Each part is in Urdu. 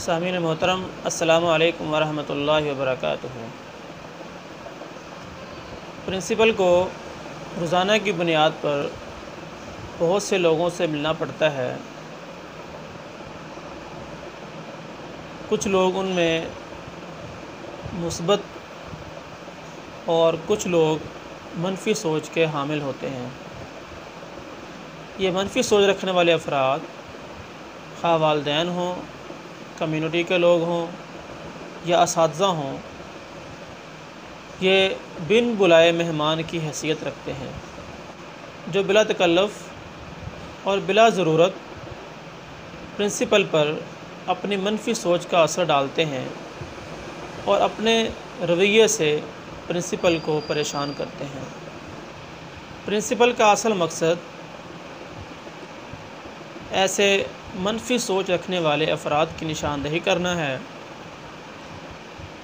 سامعین محترم، السلام علیکم ورحمۃ اللہ وبرکاتہ۔ پرنسپل کو روزانہ کی بنیاد پر بہت سے لوگوں سے ملنا پڑتا ہے۔ کچھ لوگ ان میں مثبت اور کچھ لوگ منفی سوچ کے حامل ہوتے ہیں۔ یہ منفی سوچ رکھنے والے افراد خواہ والدین ہوں، کمیونٹی کے لوگ ہوں یا اساتذہ ہوں، یہ بن بلائے مہمان کی حیثیت رکھتے ہیں، جو بلا تکلف اور بلا ضرورت پرنسپل پر اپنی منفی سوچ کا اثر ڈالتے ہیں اور اپنے رویے سے پرنسپل کو پریشان کرتے ہیں۔ پرنسپل کا اصل مقصد ایسے منفی سوچ رکھنے والے افراد کی نشاندہی کرنا ہے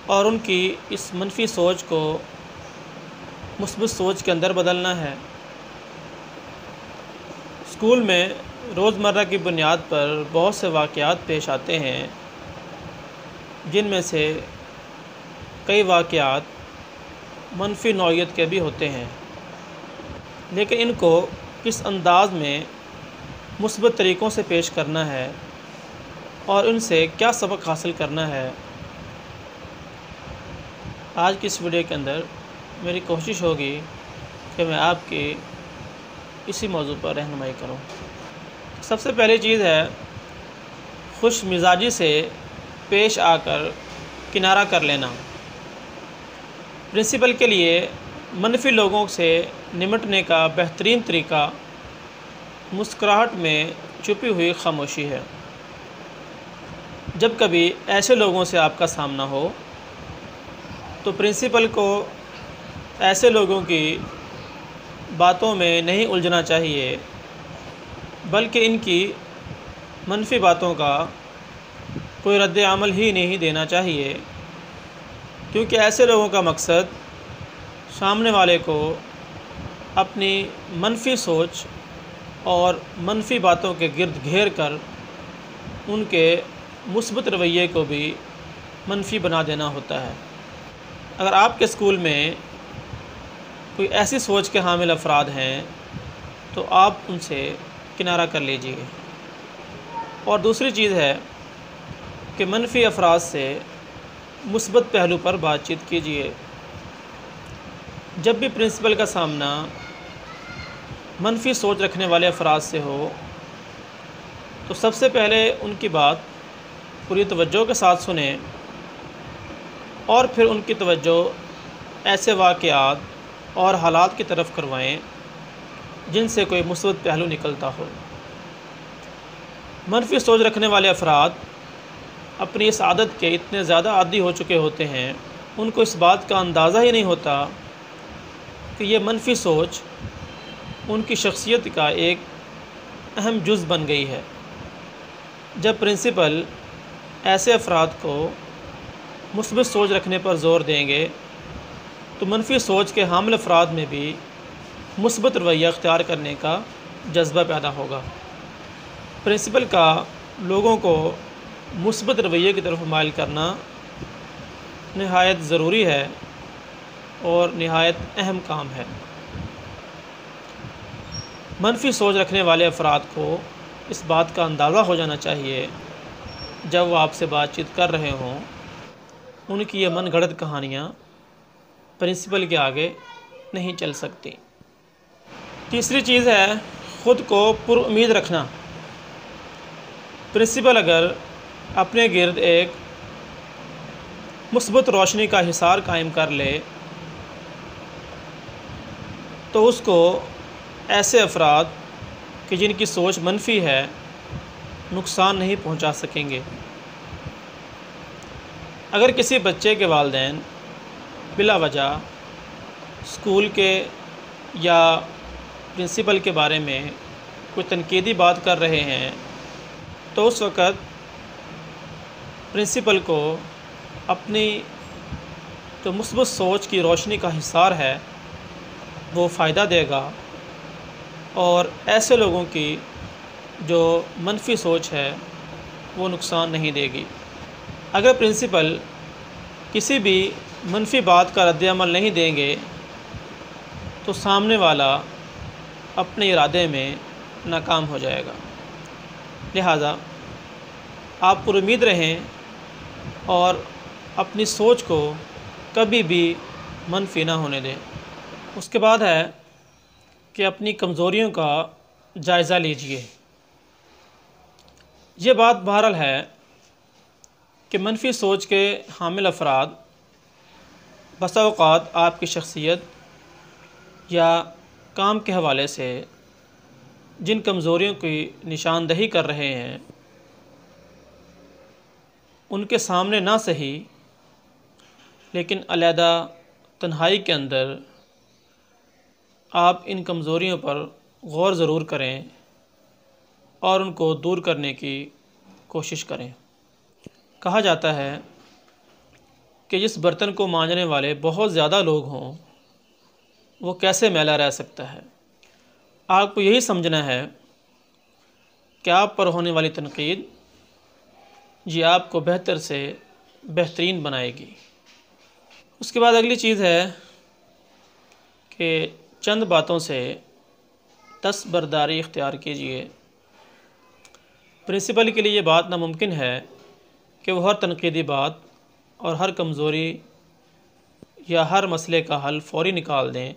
اور ان کی اس منفی سوچ کو مثبت سوچ کے اندر بدلنا ہے۔ اسکول میں روزمرہ کی بنیاد پر بہت سے واقعات پیش آتے ہیں، جن میں سے کئی واقعات منفی نوعیت کے بھی ہوتے ہیں، لیکن ان کو کس انداز میں مثبت طریقوں سے پیش کرنا ہے اور ان سے کیا سبق حاصل کرنا ہے، آج کی اس ویڈیو کے اندر میری کوشش ہوگی کہ میں آپ کی اسی موضوع پر رہنمائی کروں۔ سب سے پہلی چیز ہے خوش مزاجی سے پیش آ کر کنارہ کر لینا۔ پرنسپل کے لیے منفی لوگوں سے نمٹنے کا بہترین طریقہ مسکراہٹ میں چھپی ہوئی خاموشی ہے۔ جب کبھی ایسے لوگوں سے آپ کا سامنا ہو تو پرنسپل کو ایسے لوگوں کی باتوں میں نہیں الجھنا چاہیے، بلکہ ان کی منفی باتوں کا کوئی رد عمل ہی نہیں دینا چاہیے، کیونکہ ایسے لوگوں کا مقصد سامنے والے کو اپنی منفی سوچ اور منفی باتوں کے گرد گھیر کر ان کے مثبت رویے کو بھی منفی بنا دینا ہوتا ہے۔ اگر آپ کے اسکول میں کوئی ایسی سوچ کے حامل افراد ہیں تو آپ ان سے کنارہ کر لیجیے۔ اور دوسری چیز ہے کہ منفی افراد سے مثبت پہلو پر بات چیت کیجیے۔ جب بھی پرنسپل کا سامنا منفی سوچ رکھنے والے افراد سے ہو تو سب سے پہلے ان کی بات پوری توجہ کے ساتھ سنیں اور پھر ان کی توجہ ایسے واقعات اور حالات کی طرف کروائیں جن سے کوئی مثبت پہلو نکلتا ہو۔ منفی سوچ رکھنے والے افراد اپنی اس عادت کے اتنے زیادہ عادی ہو چکے ہوتے ہیں، ان کو اس بات کا اندازہ ہی نہیں ہوتا کہ یہ منفی سوچ ان کی شخصیت کا ایک اہم جز بن گئی ہے۔ جب پرنسپل ایسے افراد کو مثبت سوچ رکھنے پر زور دیں گے تو منفی سوچ کے حامل افراد میں بھی مثبت رویہ اختیار کرنے کا جذبہ پیدا ہوگا۔ پرنسپل کا لوگوں کو مثبت رویے کی طرف مائل کرنا نہایت ضروری ہے اور نہایت اہم کام ہے۔ منفی سوچ رکھنے والے افراد کو اس بات کا اندازہ ہو جانا چاہیے جب وہ آپ سے بات چیت کر رہے ہوں، ان کی یہ من گھڑت کہانیاں پرنسپل کے آگے نہیں چل سکتی۔ تیسری چیز ہے خود کو پر امید رکھنا۔ پرنسپل اگر اپنے گرد ایک مثبت روشنی کا حصار قائم کر لے تو اس کو ایسے افراد کہ جن کی سوچ منفی ہے نقصان نہیں پہنچا سکیں گے۔ اگر کسی بچے کے والدین بلا وجہ اسکول کے یا پرنسپل کے بارے میں کوئی تنقیدی بات کر رہے ہیں تو اس وقت پرنسپل کو اپنی جو مثبت سوچ کی روشنی کا حصار ہے وہ فائدہ دے گا اور ایسے لوگوں کی جو منفی سوچ ہے وہ نقصان نہیں دے گی۔ اگر پرنسپل کسی بھی منفی بات کا رد عمل نہیں دیں گے تو سامنے والا اپنے ارادے میں ناکام ہو جائے گا۔ لہٰذا آپ پر امید رہیں اور اپنی سوچ کو کبھی بھی منفی نہ ہونے دیں۔ اس کے بعد ہے کہ اپنی کمزوریوں کا جائزہ لیجیے۔ یہ بات بہرحال ہے کہ منفی سوچ کے حامل افراد بسا اوقات آپ کی شخصیت یا کام کے حوالے سے جن کمزوریوں کی نشاندہی کر رہے ہیں ان کے سامنے نہ صحیح لیکن علیحدہ تنہائی کے اندر آپ ان کمزوریوں پر غور ضرور کریں اور ان کو دور کرنے کی کوشش کریں۔ کہا جاتا ہے کہ جس برتن کو مانجنے والے بہت زیادہ لوگ ہوں وہ کیسے میلا رہ سکتا ہے۔ آپ کو یہی سمجھنا ہے کہ آپ پر ہونے والی تنقید یہ آپ کو بہتر سے بہترین بنائے گی۔ اس کے بعد اگلی چیز ہے کہ چند باتوں سے دستبرداری اختیار کیجیے۔ پرنسپل کے لیے یہ بات ناممکن ہے کہ وہ ہر تنقیدی بات اور ہر کمزوری یا ہر مسئلے کا حل فوری نکال دیں۔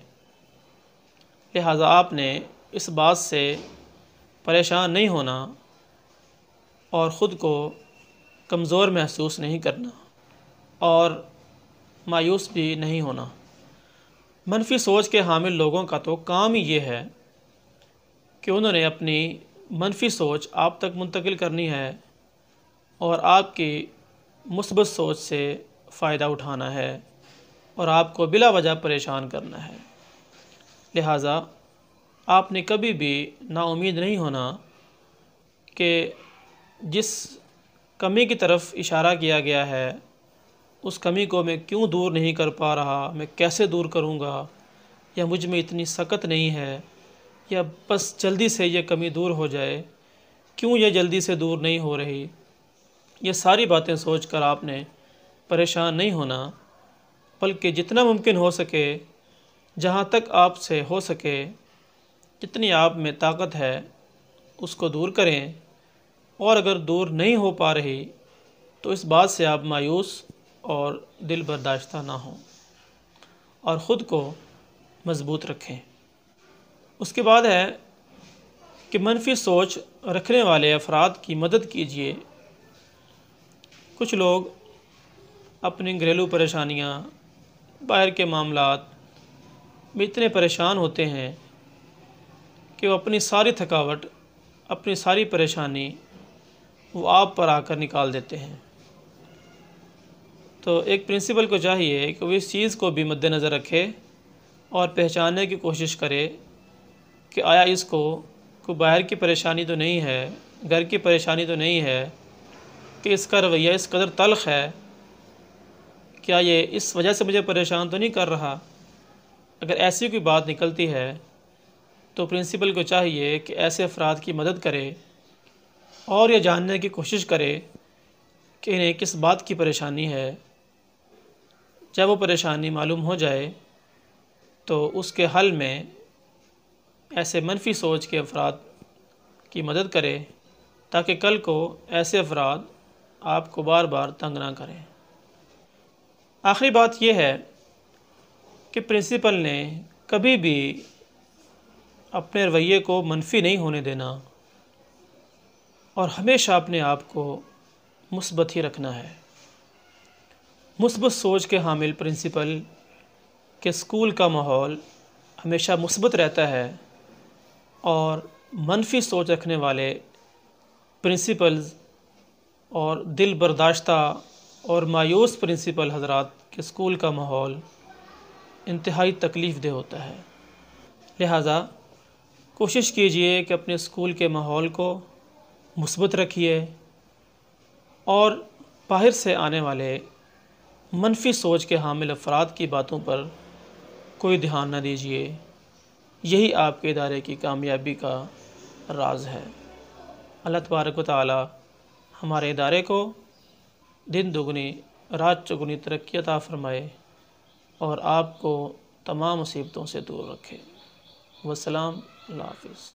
لہٰذا آپ نے اس بات سے پریشان نہیں ہونا اور خود کو کمزور محسوس نہیں کرنا اور مایوس بھی نہیں ہونا۔ منفی سوچ کے حامل لوگوں کا تو کام ہی یہ ہے کہ انہوں نے اپنی منفی سوچ آپ تک منتقل کرنی ہے اور آپ کی مثبت سوچ سے فائدہ اٹھانا ہے اور آپ کو بلا وجہ پریشان کرنا ہے۔ لہٰذا آپ نے کبھی بھی نا امید نہیں ہونا کہ جس کمی کی طرف اشارہ کیا گیا ہے اس کمی کو میں کیوں دور نہیں کر پا رہا، میں کیسے دور کروں گا، یا مجھ میں اتنی سخت نہیں ہے، یا بس جلدی سے یہ کمی دور ہو جائے، کیوں یہ جلدی سے دور نہیں ہو رہی۔ یہ ساری باتیں سوچ کر آپ نے پریشان نہیں ہونا بلکہ جتنا ممکن ہو سکے، جہاں تک آپ سے ہو سکے، جتنی آپ میں طاقت ہے اس کو دور کریں، اور اگر دور نہیں ہو پا رہی تو اس بات سے آپ مایوس اور دل برداشتہ نہ ہوں اور خود کو مضبوط رکھیں۔ اس کے بعد ہے کہ منفی سوچ رکھنے والے افراد کی مدد کیجیے۔ کچھ لوگ اپنی گھریلو پریشانیاں، باہر کے معاملات میں اتنے پریشان ہوتے ہیں کہ وہ اپنی ساری تھکاوٹ، اپنی ساری پریشانی وہ آپ پر آ کر نکال دیتے ہیں۔ تو ایک پرنسپل کو چاہیے کہ وہ اس چیز کو بھی مد نظر رکھے اور پہچاننے کی کوشش کرے کہ آیا اس کو کوئی باہر کی پریشانی تو نہیں ہے، گھر کی پریشانی تو نہیں ہے کہ اس کا رویہ اس قدر تلخ ہے، کیا یہ اس وجہ سے مجھے پریشان تو نہیں کر رہا۔ اگر ایسی کوئی بات نکلتی ہے تو پرنسپل کو چاہیے کہ ایسے افراد کی مدد کرے اور یہ جاننے کی کوشش کرے کہ انہیں کس بات کی پریشانی ہے۔ جب وہ پریشانی معلوم ہو جائے تو اس کے حل میں ایسے منفی سوچ کے افراد کی مدد کرے تاکہ کل کو ایسے افراد آپ کو بار بار تنگ نہ کریں۔ آخری بات یہ ہے کہ پرنسپل نے کبھی بھی اپنے رویے کو منفی نہیں ہونے دینا اور ہمیشہ اپنے آپ کو مثبت ہی رکھنا ہے۔ مثبت سوچ کے حامل پرنسپل کے اسکول کا ماحول ہمیشہ مثبت رہتا ہے اور منفی سوچ رکھنے والے پرنسپلز اور دل برداشتہ اور مایوس پرنسپل حضرات کے اسکول کا ماحول انتہائی تکلیف دہ ہوتا ہے۔ لہٰذا کوشش کیجئے کہ اپنے اسکول کے ماحول کو مثبت رکھیے اور باہر سے آنے والے منفی سوچ کے حامل افراد کی باتوں پر کوئی دھیان نہ دیجیے۔ یہی آپ کے ادارے کی کامیابی کا راز ہے۔ اللہ تبارک و تعالی ہمارے ادارے کو دن دگنی رات چگنی ترقی عطا فرمائے اور آپ کو تمام مصیبتوں سے دور رکھے۔ والسلام، اللہ حافظ۔